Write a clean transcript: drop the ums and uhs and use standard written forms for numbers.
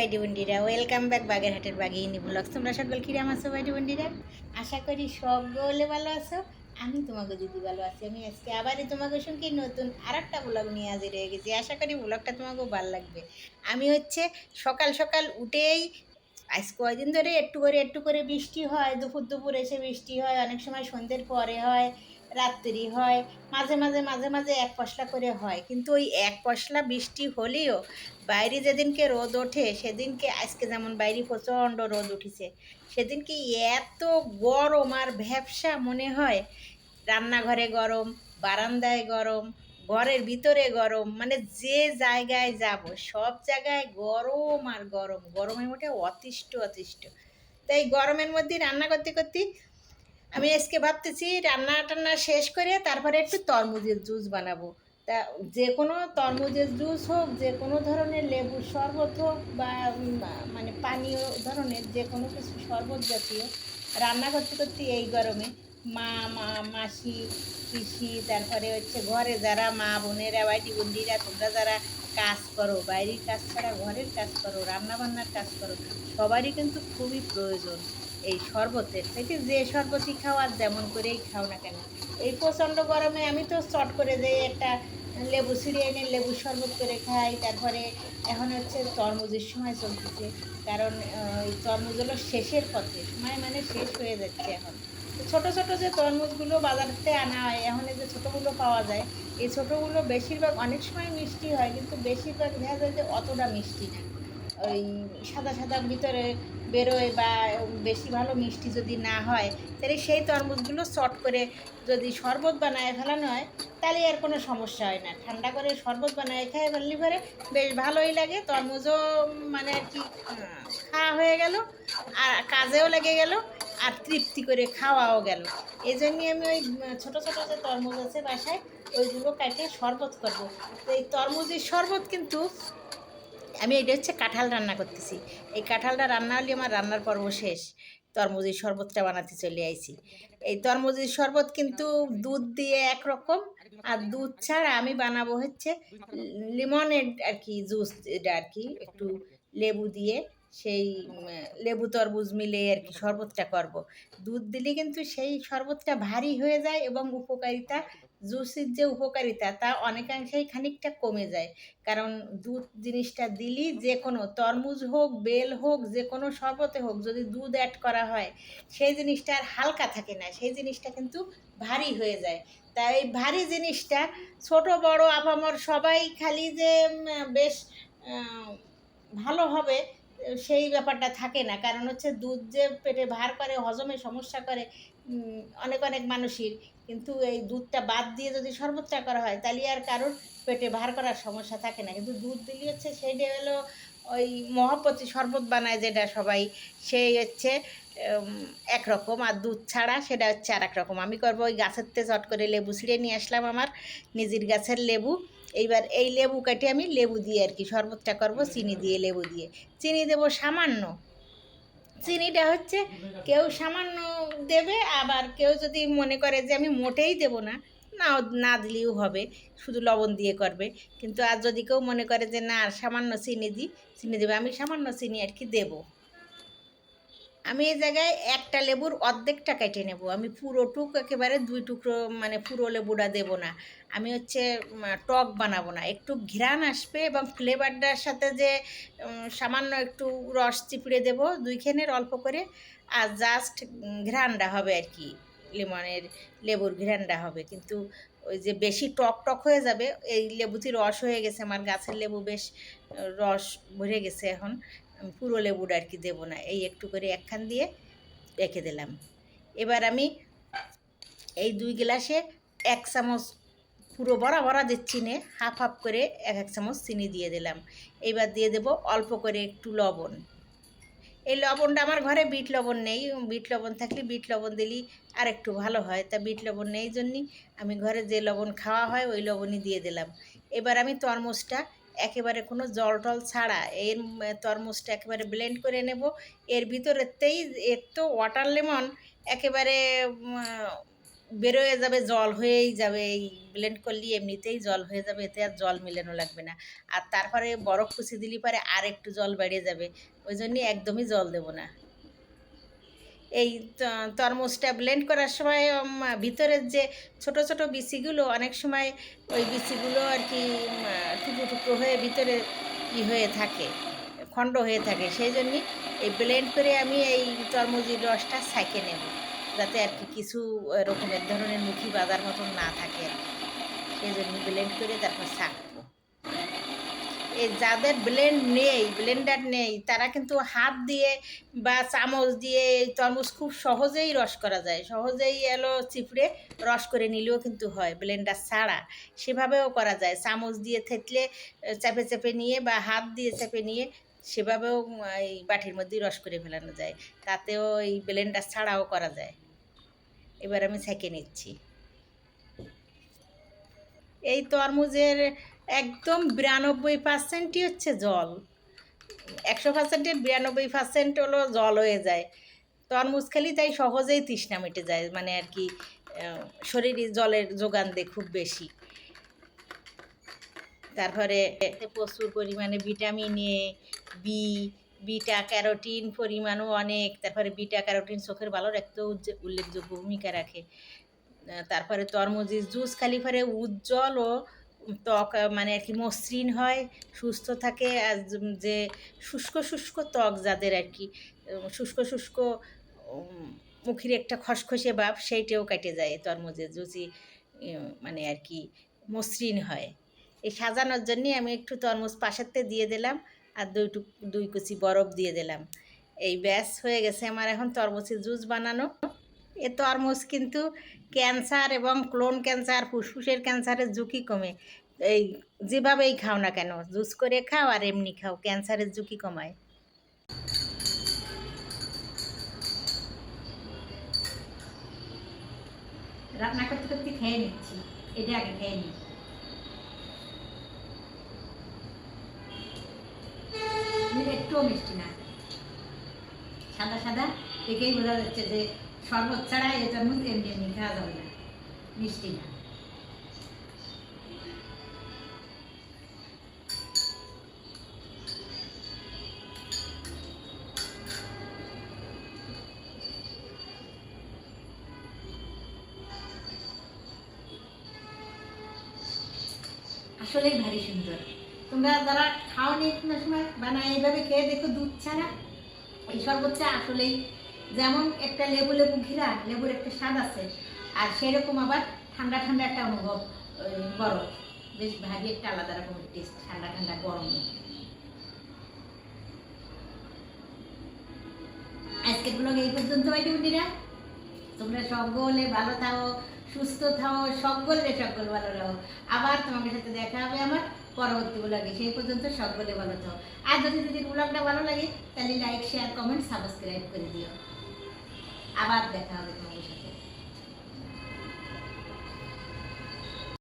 বাইডি বন্ডিরা, welcome back বাগেরহাটের বাঘিনী blogs. তোমরা সকল কিরাম আছো বাইডি বন্ডিরা? আশা করি সকলে ভালো আছো। আমি তোমাকে দিদি ভালো আছি। আমি আজকে আবারই তোমাকে সঙ্গে নতুন আর একটা ব্লগ নিয়ে হাজির হয়ে গেছি। আশা করি ব্লগটা তোমাকেও ভালো লাগবে। আমি হচ্ছে সকাল সকাল উঠেই আজ কয়দিন ধরে একটু করে বৃষ্টি হয়, দুপুর দুপুর এসে বৃষ্টি হয়, অনেক সময় সন্ধ্যের পরে হয়, রাত্রি হয়, মাঝে মাঝে এক পশলা করে হয়। কিন্তু ওই এক পশলা বৃষ্টি হলেও বাইরে যেদিনকে রোদ ওঠে সেদিনকে, আজকে যেমন বাইরে প্রচণ্ড রোদ উঠেছে, সেদিনকে এত গরম আর ভ্যাপসা মনে হয়। রান্নাঘরে গরম, বারান্দায় গরম, ঘরের ভিতরে গরম, মানে যে জায়গায় যাব সব জায়গায় গরম আর গরম, গরমের মধ্যে অতিষ্ঠ অতিষ্ঠ। তাই গরমের মধ্যে রান্না করতে করতে আমি আজকে ভাবতেছি রান্না টান্না শেষ করে তারপরে একটু তরমুজের জুস বানাবো। তা যে কোনো তরমুজের জুস হোক, যে কোনো ধরনের লেবুর শরবত হোক, বা মানে পানীয় ধরনের যে কোনো কিছু শরবত জাতীয় রান্না করতে করতে এই গরমে মাসি, পিসি, তারপরে হচ্ছে ঘরে যারা মা বোনেরা, বাইটি বন্ডিরা, তোমরা যারা কাজ করো, বাইরের কাজ ছাড়া ঘরের কাজ করো, রান্না বান্নার কাজ করো, সবারই কিন্তু খুবই প্রয়োজন এই শরবতের। থেকে যে শরবতই খাও আর যেমন করেই খাও না কেন, এই প্রচণ্ড গরমে আমি তো চট করে যে একটা লেবু ছিঁড়ে এনে লেবুর শরবত করে খাই। তারপরে এখন হচ্ছে তরমুজের সময় চলতেছে, কারণ এই তরমুজ হলো শেষের পথে, সময় মানে শেষ হয়ে যাচ্ছে এখন। ছোট ছোট যে তরমুজগুলো বাজারতে আনা হয় এখন, এই যে ছোটোগুলো পাওয়া যায়, এই ছোটোগুলো বেশিরভাগ অনেক সময় মিষ্টি হয়, কিন্তু বেশিরভাগ দেখা যায় যে অতটা মিষ্টি না। ওই সাদা সাদা ভিতরে বেরোয়, বা বেশি ভালো মিষ্টি যদি না হয়, তাহলে সেই তরমুজগুলো চট করে যদি শরবত বানায় ফেলানো হয়, তাহলে আর কোনো সমস্যা হয় না। ঠান্ডা করে শরবত বানায় খেয়ে ফেললে পরে বেশ ভালোই লাগে। তরমুজও মানে আর কি খাওয়া হয়ে গেল, আর কাজেও লেগে গেল, আর তৃপ্তি করে খাওয়াও গেল। এই জন্যই আমি ওই ছোটো ছোটো যে তরমুজ আছে বাসায়, ওইগুলো কাটে শরবত করবো। তো এই তরমুজের শরবত কিন্তু আমি, এটা হচ্ছে কাঁঠাল রান্না করতেছি। এই কাঁঠালটা রান্না হলে আমার রান্নার পর্ব শেষ। তরমুজের শরবতটা বানাতে চলে আইছি। এই তরমুজের শরবত কিন্তু দুধ দিয়ে একরকম, আর দুধ ছাড়া আমি বানাবো হচ্ছে লিমনের আর কি জুস, এটা আর কি একটু লেবু দিয়ে, সেই লেবু তরমুজ মিলে আর কি শরবতটা করব। দুধ দিলে কিন্তু সেই শরবতটা ভারী হয়ে যায়, এবং উপকারিতা, জুসের যে উপকারিতা তা অনেকাংশেই খানিকটা কমে যায়। কারণ দুধ জিনিসটা দিলি, যে কোনো তরমুজ হোক, বেল হোক, যে কোনো শরবতে হোক, যদি দুধ অ্যাড করা হয়, সেই জিনিসটা আর হালকা থাকে না, সেই জিনিসটা কিন্তু ভারী হয়ে যায়। তাই ভারী জিনিসটা ছোট বড় আপামর সবাই খালি যে বেশ আহ, ভালো হবে সেই ব্যাপারটা থাকে না। কারণ হচ্ছে দুধ যে পেটে ভার করে, হজমে সমস্যা করে অনেক অনেক মানুষের। কিন্তু এই দুধটা বাদ দিয়ে যদি শরবতটা করা হয়, তাহলে আর কারোর পেটে ভার করার সমস্যা থাকে না। কিন্তু দুধ দিলে হচ্ছে সেইটা হলো ওই মহাপতি শরবত বানায় যেটা সবাই, সেই হচ্ছে একরকম, আর দুধ ছাড়া সেটা হচ্ছে আর এক রকম। আমি করবো ওই গাছের তে চট করে লেবু ছিঁড়ে নিয়ে আসলাম, আমার নিজের গাছের লেবু। এইবার এই লেবু কাটে আমি লেবু দিয়ে আর কি শরবতটা করব, চিনি দিয়ে, লেবু দিয়ে। চিনি দেবো সামান্য। চিনিটা হচ্ছে কেউ সামান্য দেবে, আবার কেউ যদি মনে করে যে আমি মোটেই দেবো না, না না দিলেও হবে, শুধু লবণ দিয়ে করবে। কিন্তু আর যদি কেউ মনে করে যে না সামান্য চিনি দিই, চিনি দেবে, আমি সামান্য চিনি আর কি দেবো। আমি এই জায়গায় একটা লেবুর অর্ধেকটা কেটে নেব। আমি পুরোটুক একেবারে দুই টুকরো, মানে পুরো লেবুটা দেব না। আমি হচ্ছে টক বানাবো না, একটু ঘ্রাণ আসবে, এবং ফ্লেভারটার সাথে যে সামান্য একটু রস চিপড়ে দেব দুইখানের অল্প করে, আর জাস্ট ঘ্রাণটা হবে আর কি, লেমনের, লেবুর ঘ্রাণটা হবে। কিন্তু ওই যে বেশি টক টক হয়ে যাবে, এই লেবুতে রস হয়ে গেছে, আমার গাছের লেবু বেশ রস ভরে গেছে এখন। পুরো লেবুটা আর কি দেবো না, এই একটু করে একখান দিয়ে রেখে দিলাম। এবার আমি এই 2 গ্লাসে 1 চামচ, পুরো বড়া বড়া দিচ্ছি নে, হাফ হাফ করে 1 1 চামচ চিনি দিয়ে দিলাম। এইবার দিয়ে দেব অল্প করে একটু লবণ। এই লবণটা, আমার ঘরে বিট লবণ নেই, বিট লবণ থাকলে বিট লবণ দিলেই আর একটু ভালো হয়, তা বিট লবণ নেই জন্যই আমি ঘরে যে লবণ খাওয়া হয় ওই লবণই দিয়ে দিলাম। এবার আমি তরমুজটা একেবারে কোনো জল টল ছাড়া এর তরমুজটা একেবারে ব্লেন্ড করে নেব। এর ভিতরেতেই, এর তো ওয়াটার লেমন একেবারে বেরোয় যাবে, জল হয়েই যাবে। এই ব্লেন্ড করলে এমনিতেই জল হয়ে যাবে, এতে আর জল মেলানো লাগবে না। আর তারপরে বরফ কুচি দিলে পরে আর একটু জল বেড়ে যাবে, ওই জন্যে একদমই জল দেবো না। এই তরমুজটা ব্লেন্ড করার সময় ভিতরের যে ছোট ছোট বিচিগুলো, অনেক সময় ওই বিচিগুলো আর কি টুকরো টুকরো হয়ে ভিতরে হয়ে থাকে, খণ্ড হয়ে থাকে। সেই জন্যই এই ব্লেন্ড করে আমি এই তরমুজের রসটা ছাঁকে নেব, যাতে আর কি কিছু রকমের ধরনের মুখি বাঁধার মতন না থাকে আর কি। সেই জন্য ব্লেন্ড করে তারপর ছাঁকবো। এই যাদের ব্লেন্ডার নেই তারা কিন্তু হাত দিয়ে বা চামচ দিয়ে এই তরমুজ খুব সহজেই রস করা যায়, সহজেই চিপড়ে রস করে নিলেও কিন্তু হয় ব্লেন্ডার ছাড়া। সেভাবেও করা যায়, চামচ দিয়ে থেতলে চেপে চেপে নিয়ে বা হাত দিয়ে চেপে নিয়ে সেভাবেও এই বাটির মধ্যেই রস করে ফেলানো যায়, তাতেও এই ব্লেন্ডার ছাড়াও করা যায়। এবার আমি ছেঁকে নিচ্ছি। এই তরমুজের একদম 92%ই হচ্ছে জল, 100%-এর 92% হলো জল হয়ে যায়। তরমুজ খেলেই তাই সহজেই তৃষ্ণা মিটে যায়, মানে আর কি শরীরে জলের যোগান দেয় খুব বেশি। তারপরে এতে প্রচুর পরিমাণে vitamin A, B, beta carotene পরিমাণও অনেক। তারপরে বিটা ক্যারোটিন চোখের ভালো রাখতেও উল্লেখযোগ্য ভূমিকা রাখে। তারপরে তরমুজের জুস খালি পরে উজ্জ্বল ও ত্বক মানে আর কি মসৃণ হয়, সুস্থ থাকে। আর যে শুষ্ক শুষ্ক ত্বক যাদের আর কি শুষ্ক শুষ্ক মুখের একটা খসখসে ভাব, সেইটাও কেটে যায় তরমুজের জুসি, মানে আর কি মসৃণ হয়। এই সাজানোর জন্যে আমি একটু তরমুজ পাশেরতে দিয়ে দিলাম, আর দুই কুচি বরফ দিয়ে দিলাম। এই ব্যাস হয়ে গেছে আমার এখন তরমুজের জুস বানানো। এ তরমুজ কিন্তু ক্যান্সার এবং ক্লোন ক্যান্সার, ফুসফুসের ক্যান্সারের ঝুঁকি কমে। এই যেভাবেই খাও না কেন, জুস করে খাও আর এমনি খাও, ক্যান্সারের ঝুঁকি কমায়। রান্না করতে করতে খেয়ে নিচ্ছি, এটা আগে খেয়ে নিই। একটুও মিষ্টি না, সাদা সাদা, দেখেই বোঝা যাচ্ছে যে শরবত ছাড়া এটার মধ্যে এমনি এমনি খাওয়া যাবে না, মিষ্টি না। আসলেই ভারী সুন্দর। তোমরা যারা খাওনি কোনো সময় বানায় এইভাবে খেয়ে দেখো, দুধ ছাড়া এই শরবতটা আসলেই যেমন একটা লেবু লেবু ঘিরা, লেবুর একটা স্বাদ আছে, আর সেরকম আবার ঠান্ডা ঠান্ডা একটা অনুভব, বরফ, বেশ ভারী একটা আলাদা রকমের টেস্ট, ঠান্ডা ঠান্ডা গরম। আজকের ব্লগ এই পর্যন্ত ভাই বন্ধুরা, তোমরা সকলে ভালো থাকো, সুস্থ থাকো, সকলে ভালো রাখো। আবার তোমাদের সাথে দেখা হবে আমার পরবর্তী ব্লগে, সেই পর্যন্ত সকলে ভালো থাকো। আর যদি ব্লগটা ভালো লাগে তাহলে লাইক, শেয়ার, কমেন্ট, সাবস্ক্রাইব করে দিও। আবার দেখা হবে তোমাদের সাথে।